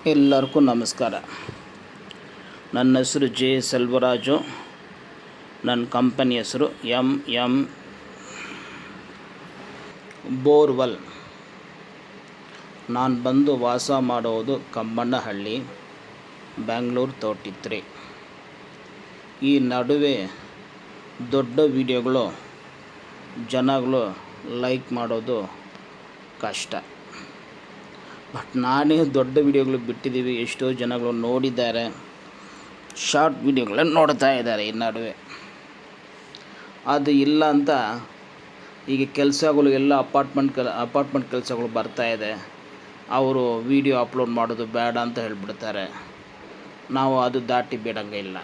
ಎಲ್ಲರಿಗೂ ನಮಸ್ಕಾರ. ನನ್ನ ಹೆಸರು ಜೆ ಸೆಲ್ವರಾಜು. ನನ್ನ ಕಂಪನಿ ಹೆಸರು ಎಂ ಬೋರ್ವೆಲ್. ನಾನು ಬಂದು ವಾಸ ಮಾಡೋದು ಕಮ್ಮಣ್ಣಹಳ್ಳಿ, ಬೆಂಗಳೂರು 33. ಈ ನಡುವೆ ದೊಡ್ಡ ವಿಡಿಯೋಗಳು ಜನಗಳು ಲೈಕ್ ಮಾಡೋದು ಕಷ್ಟ. ಬಟ್ ನಾನೇ ದೊಡ್ಡ ವಿಡಿಯೋಗಳು ಬಿಟ್ಟಿದ್ದೀವಿ, ಎಷ್ಟೋ ಜನಗಳು ನೋಡಿದ್ದಾರೆ, ಶಾರ್ಟ್ ವಿಡಿಯೋಗಳನ್ನ ನೋಡ್ತಾ ಇದ್ದಾರೆ. ಈ ನಡುವೆ ಅದು ಇಲ್ಲ ಅಂತ ಈಗ ಕೆಲಸಗಳು ಎಲ್ಲ ಅಪಾರ್ಟ್ಮೆಂಟ್ ಕೆಲಸಗಳು ಬರ್ತಾಯಿದೆ. ಅವರು ವಿಡಿಯೋ ಅಪ್ಲೋಡ್ ಮಾಡೋದು ಬೇಡ ಅಂತ ಹೇಳಿಬಿಡ್ತಾರೆ. ನಾವು ಅದು ದಾಟಿ ಬಿಡೋಂಗಿಲ್ಲ.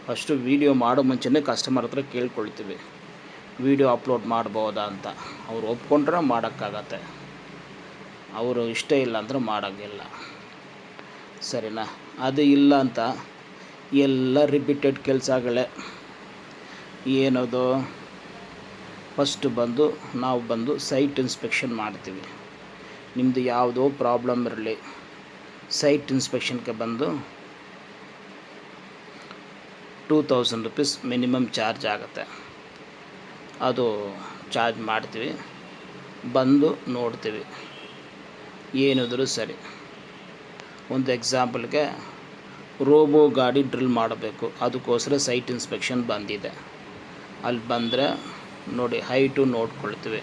ಫಸ್ಟು ವಿಡಿಯೋ ಮಾಡೋ ಮುಂಚೆನೇ ಕಸ್ಟಮರ್ ಹತ್ರ ಕೇಳ್ಕೊಳ್ತೀವಿ, ವಿಡಿಯೋ ಅಪ್ಲೋಡ್ ಮಾಡ್ಬೋದಾ ಅಂತ. ಅವ್ರು ಒಪ್ಕೊಂಡ್ರೆ ಮಾಡೋಕ್ಕಾಗತ್ತೆ, ಅವರು ಇಷ್ಟ ಇಲ್ಲ ಅಂದ್ರೆ ಮಾಡೋಂಗಿಲ್ಲ. ಸರಿನಾ? ಅದು ಇಲ್ಲ ಅಂತ ಎಲ್ಲ ರಿಪೀಟೆಡ್ ಕೆಲಸಗಳೇ. ಏನದು, ಫಸ್ಟು ನಾವು ಬಂದು ಸೈಟ್ ಇನ್ಸ್ಪೆಕ್ಷನ್ ಮಾಡ್ತೀವಿ. ನಿಮ್ಮದು ಯಾವುದೋ ಪ್ರಾಬ್ಲಮ್ ಇರಲಿ, ಸೈಟ್ ಇನ್ಸ್ಪೆಕ್ಷನ್ಗೆ ಬಂದು 2000 ರೂಪೀಸ್ ಮಿನಿಮಮ್ ಚಾರ್ಜ್ ಆಗುತ್ತೆ. ಅದು ಚಾರ್ಜ್ ಮಾಡ್ತೀವಿ, ಬಂದು ನೋಡ್ತೀವಿ. ಏನಿದ್ರು ಸರಿ. ಒಂದು ಎಕ್ಸಾಂಪಲ್ಗೆ ರೋಬೋ ಗಾಡಿ ಡ್ರಿಲ್ ಮಾಡಬೇಕು, ಅದಕ್ಕೋಸ್ಕರ ಸೈಟ್ ಇನ್ಸ್ಪೆಕ್ಷನ್ ಬಂದಿದೆ. ಅಲ್ಲಿ ಬಂದರೆ ನೋಡಿ, ಹೈಟು ನೋಡ್ಕೊಳ್ತೀವಿ,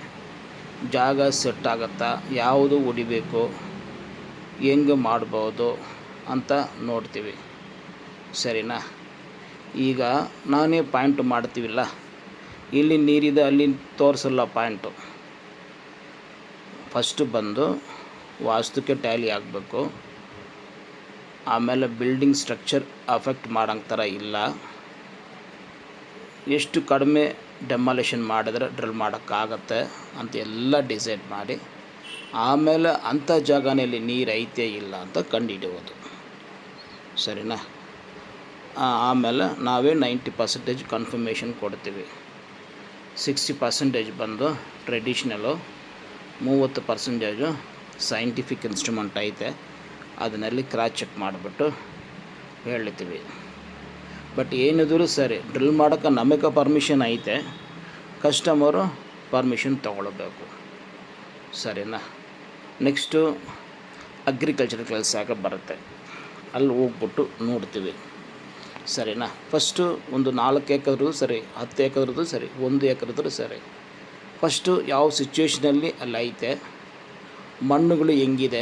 ಜಾಗ ಸೆಟ್ ಆಗುತ್ತಾ, ಯಾವುದು ಹೊಡಿಬೇಕು, ಹೆಂಗೆ ಮಾಡ್ಬೋದು ಅಂತ ನೋಡ್ತೀವಿ. ಸರಿನಾ? ಈಗ ನಾನೇ ಪಾಯಿಂಟ್ ಮಾಡ್ತೀವಿಲ್ಲ, ಇಲ್ಲಿ ನೀರಿದೆ ಅಲ್ಲಿ ತೋರಿಸಲ್ಲ ಪಾಯಿಂಟು. ಫಸ್ಟು ಬಂದು ವಾಸ್ತುಕ್ಕೆ ಟ್ಯಾಲಿ ಆಗಬೇಕು. ಆಮೇಲೆ ಬಿಲ್ಡಿಂಗ್ ಸ್ಟ್ರಕ್ಚರ್ ಅಫೆಕ್ಟ್ ಮಾಡೋಂಗೆ ಥರ ಇಲ್ಲ, ಎಷ್ಟು ಕಡಿಮೆ ಡೆಮಾಲಿಷನ್ ಮಾಡಿದ್ರೆ ಡ್ರಿಲ್ ಮಾಡೋಕ್ಕಾಗತ್ತೆ ಅಂತ ಎಲ್ಲ ಡಿಸೈಡ್ ಮಾಡಿ, ಆಮೇಲೆ ಅಂಥ ಜಾಗನಲ್ಲಿ ನೀರು ಐತೆ ಇಲ್ಲ ಅಂತ ಕಂಡುಹಿಡಿಯೋದು. ಸರಿನಾ? ಆಮೇಲೆ ನಾವೇ 90% ಕನ್ಫರ್ಮೇಷನ್ ಕೊಡ್ತೀವಿ. 60% ಬಂದು ಟ್ರೆಡಿಷ್ನಲು, 30% ಸೈಂಟಿಫಿಕ್ ಇನ್ಸ್ಟ್ರೂಮೆಂಟ್ ಐತೆ, ಅದನ್ನಲ್ಲಿ ಕ್ರಾಸ್ ಚೆಕ್ ಮಾಡಿಬಿಟ್ಟು ಹೇಳ್ತೀವಿ. ಬಟ್ ಏನಿದ್ರು ಸರಿ, ಡ್ರಿಲ್ ಮಾಡೋಕ್ಕೆ ನಮಗೆ ಪರ್ಮಿಷನ್ ಐತೆ, ಕಸ್ಟಮರು ಪರ್ಮಿಷನ್ ತೊಗೊಳ್ಬೇಕು. ಸರಿನಾ? ನೆಕ್ಸ್ಟು ಅಗ್ರಿಕಲ್ಚರ್ ಕೆಲಸಕ್ಕೆ ಬರುತ್ತೆ, ಅಲ್ಲಿ ಹೋಗ್ಬಿಟ್ಟು ನೋಡ್ತೀವಿ. ಸರಿನಾ? ಫಸ್ಟು ಒಂದು 4 ಎಕರೆ ಸರಿ, 10 ಎಕರೆದು ಸರಿ, 1 ಎಕರೆದು ಸರಿ. ಫಸ್ಟು ಯಾವ ಸಿಚುವೇಷನಲ್ಲಿ ಅಲ್ಲಿ ಐತೆ, ಮಣ್ಣುಗಳು ಹೆಂಗಿದೆ,